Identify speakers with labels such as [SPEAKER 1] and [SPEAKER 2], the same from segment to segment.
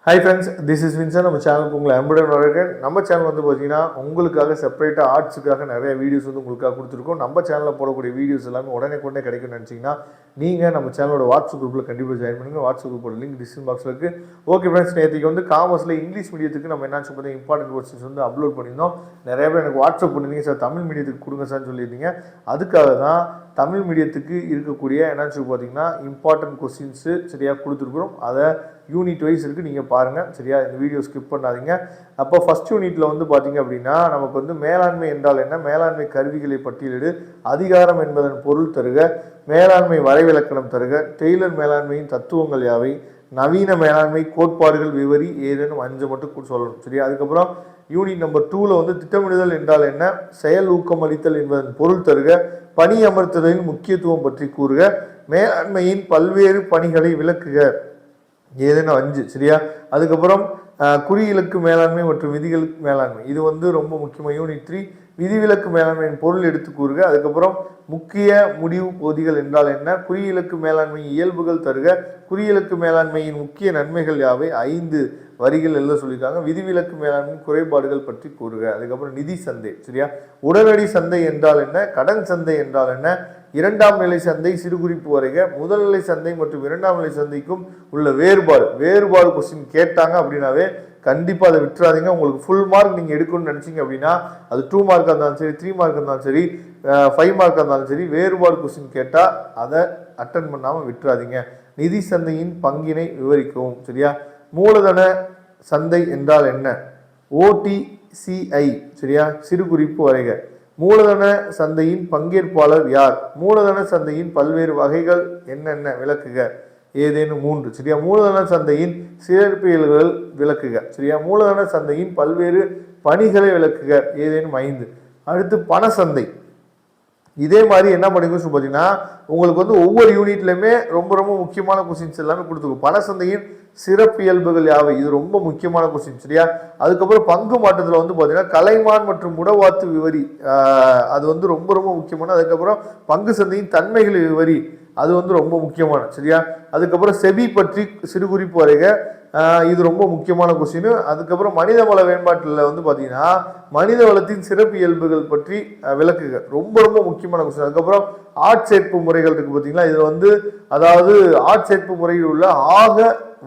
[SPEAKER 1] Hi friends, this is Vincent. நம்ம சேனலுக்கு உங்களை அன்புடன் வரவேற்கிறேன். நம்ம சேனல் வந்து பார்த்தீங்கன்னா உங்களுக்காக செப்பரேட்டாக ஆர்ட்ஸுக்காக நிறைய வீடியோஸ் வந்து உங்களுக்காக கொடுத்துருக்கோம். நம்ம சேனலில் போடக்கூடிய வீடியோஸ் எல்லாமே உடனே கிடைக்கும்னு நினச்சிங்கன்னா நீங்கள் நம்ம சேனலோட வாட்ஸ்அப் குரூப்பில் கண்டிப்பாக ஜாயின் பண்ணுங்கள். வாட்ஸ்அப் குரூப்போட லிங்க் டிஸ்கிரிப்ஷன் பாக்ஸில் இருக்குது. ஓகே ஃப்ரெண்ட்ஸ், நேற்றுக்கு வந்து காமர்ஸில் இங்கிலீஷ் மீடியத்துக்கு நம்ம என்னாச்சு பார்த்தீங்கன்னா இம்பார்ட்டன்ட் கொஸ்டின்ஸ் வந்து அப்லோட் பண்ணியிருந்தோம். நிறைய பேர் எனக்கு வாட்ஸ்அப் பண்ணியிருந்தீங்க சார், தமிழ் மீடியத்துக்கு கொடுங்க சார்னு சொல்லியிருந்தீங்க. அதுக்காக தான் தமிழ் மீடியத்துக்கு இருக்கக்கூடிய என்னாச்சு பார்த்தீங்கன்னா இம்பார்ட்டன்ட் கொஸ்டின்ஸு சரியாக கொடுத்துருக்குறோம். அதை யூனிட் வைஸ் இருக்குது, நீங்கள் பாருங்கள் சரியா. இந்த வீடியோ ஸ்கிப் பண்ணாதீங்க. அப்போ ஃபஸ்ட் யூனிட்டில் வந்து பார்த்தீங்க அப்படின்னா நமக்கு வந்து மேலாண்மை என்றால் என்ன, மேலாண்மை கருவிகளை பட்டியலிடு, அதிகாரம் என்பதன் பொருள் தருக, மேலாண்மை வரைவிலக்கணம் தருக, டெய்லர் மேலாண்மையின் தத்துவங்கள் யாவை, நவீன மேலாண்மை கோட்பாடுகள் விவரி, ஏதேனும் 5 மட்டும் சொல்லணும் சரியா. அதுக்கப்புறம் யூனிட் நம்பர் 2ல் வந்து திட்டமிடுதல் என்றால் என்ன, செயல் ஊக்கமளித்தல் என்பதன் பொருள் தருக, பணி அமர்த்துதலின் முக்கியத்துவம் பற்றி கூறுக, மேலாண்மையின் பல்வேறு பணிகளை விளக்குக, ஏதேனும் 5 சரியா. அதுக்கப்புறம் குறியிலக்கு மேலாண்மை மற்றும் விதிகளுக்கு மேலாண்மை, இது வந்து ரொம்ப முக்கியமாக யூனிட் 3. விதிவிலக்கு மேலாண்மையின் பொருள் எடுத்து கூறுக. அதுக்கப்புறம் முக்கிய முடிவு பகுதிகள் என்றால் என்ன, குறியிலக்கு மேலாண்மையின் இயல்புகள் தருக, குறியிலக்கு மேலாண்மையின் முக்கிய நன்மைகள் யாவை, 5 வரிகள் எழுத சொல்லியிருக்காங்க. விதிவிலக்கு மேலாண்மையின் குறைபாடுகள் பற்றி கூறுக. அதுக்கப்புறம் நிதி சந்தை சரியா. உடனடி சந்தை என்றால் என்ன, கடன் சந்தை என்றால் என்ன, இரண்டாம் நிலை சந்தை சிறுகுறிப்பு வரைக, முதல்நிலை சந்தை மற்றும் இரண்டாம் நிலை சந்தைக்கும் உள்ள வேறுபாடு கொஸ்டின் கேட்டாங்க அப்படின்னாவே கண்டிப்பாக அதை விட்டுறாதீங்க. உங்களுக்கு ஃபுல் மார்க் நீங்கள் எடுக்கணும்னு நினச்சிங்க அப்படின்னா அது 2 மார்க்காக இருந்தாலும் சரி, 3 மார்க்காக இருந்தாலும் சரி, 5 மார்க்காக இருந்தாலும் சரி, வேறுபாடு கொஸ்டின் கேட்டால் அதை அட்டன் பண்ணாமல் விட்டுறாதீங்க. நிதி சந்தையின் பங்கினை விவரிக்கவும் சரியா. மூலதன சந்தை என்றால் என்ன, OTCI சரியா, சிறுகுறிப்பு வரைக. மூலதன சந்தையின் பங்கேற்பாளர் யார், மூலதன சந்தையின் பல்வேறு வகைகள் என்னென்ன விளக்குக, ஏதேனும் 3 சரியா. மூலதன சந்தையின் சிறப்பியல்கள் விளக்குக சரியா. மூலதன சந்தையின் பல்வேறு பணிகளை விளக்குக, ஏதேனும் 5. அடுத்து பண சந்தை, இதே மாதிரி என்ன பண்ணிக்கணும் பார்த்தீங்கன்னா உங்களுக்கு வந்து ஒவ்வொரு யூனிட்லையுமே ரொம்ப ரொம்ப முக்கியமான கொஸ்டின்ஸ் எல்லாமே கொடுத்துருக்கும். பண சந்தையின் சிறப்பியல்புகள் யாவை, இது ரொம்ப முக்கியமான கொஸ்டின் சரியா. அதுக்கப்புறம் பங்கு மாற்றத்தில் வந்து பார்த்தீங்கன்னா கலைமான் மற்றும் முடவாத்து விவரி, அது வந்து ரொம்ப ரொம்ப முக்கியமான. அதுக்கப்புறம் பங்கு சந்தையின் தன்மைகளை விவரி, அது வந்து ரொம்ப முக்கியமான சரியா. அதுக்கப்புறம் செபி பற்றி சிறுகுறிப்பு வரைக, இது ரொம்ப முக்கியமான கொஸ்டின். அதுக்கப்புறம் மனித வள மேம்பாட்டில் வந்து பார்த்தீங்கன்னா மனித வளத்தின் சிறப்பு இயல்புகள் பற்றி விளக்குக, ரொம்ப ரொம்ப முக்கியமான கொஸ்டின். அதுக்கப்புறம் ஆட்சேர்ப்பு முறைகள் இருக்கு பார்த்தீங்களா, இதில் வந்து அதாவது ஆட்சேர்ப்பு முறையில் உள்ள ஆக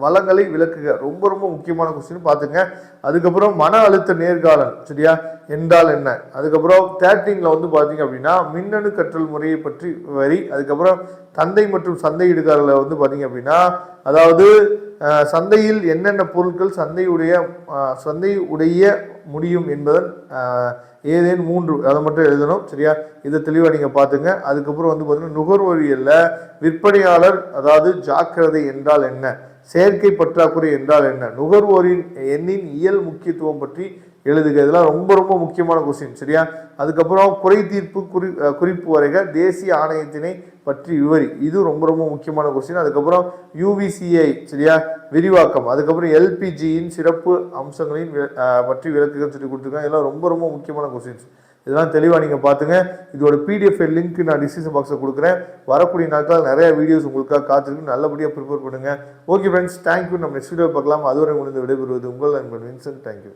[SPEAKER 1] வளங்களை விளக்குக, ரொம்ப ரொம்ப முக்கியமான கொஸ்டின் பார்த்துங்க. அதுக்கப்புறம் மன அழுத்த நேர்காணல் சரியா என்றால் என்ன. அதுக்கப்புறம் 13ல் வந்து பார்த்தீங்க அப்படின்னா மின்னணு கற்றல் முறையை பற்றி வரி. அதுக்கப்புறம் தந்தை மற்றும் சந்தையிடுகாரில் வந்து பார்த்தீங்க அப்படின்னா அதாவது சந்தையில் என்னென்ன பொருட்கள் சந்தை உடைய முடியும் என்பதன் ஏதேனும் 3 அதை மட்டும் எழுதணும் சரியா. இதை தெளிவாக நீங்கள் பார்த்துங்க. அதுக்கப்புறம் வந்து பார்த்தீங்கன்னா நுகர்வோரியல்ல விற்பனையாளர் அதாவது ஜாக்கிரதை என்றால் என்ன, செயற்கை பற்றாக்குறை என்றால் என்ன, நுகர்வோரின் எண்ணின் இயல் முக்கியத்துவம் பற்றி எழுதுக, இதெல்லாம் ரொம்ப ரொம்ப முக்கியமான கொஸ்டின் சரியா. அதுக்கப்புறம் குறை தீர்ப்பு குறிப்பு வரைக, தேசிய ஆணையத்தினை பற்றி விவரி, இது ரொம்ப ரொம்ப முக்கியமான கொஸ்டின். அதுக்கப்புறம் UVCI சரியா விரிவாக்கம். அதுக்கப்புறம் LPGயின் சிறப்பு அம்சங்களின் பற்றி விளக்குகள் சொல்லி கொடுத்துருக்காங்க. இதெல்லாம் ரொம்ப ரொம்ப முக்கியமான கொஸ்டின்ஸ். இதெல்லாம் தெளிவாக நீங்கள் பார்த்துங்க. இதோட PDF லிங்க் நான் டிஸ்கிரிப்ஷன் பாக்ஸில் கொடுக்குறேன். வரக்கூடிய நாட்கள் நிறைய வீடியோஸ் உங்களுக்காக காத்திருக்கு, நல்லபடியாக ப்ரிப்பேர் பண்ணுங்கள். Okay friends, thank you. நம்ம நெக்ஸ்ட் வீடியோ பார்க்கலாம். அதுவரை முடிந்து விடைபெறுவது உங்கள் நண்பன் வின்சென்ட். தேங்க்யூ.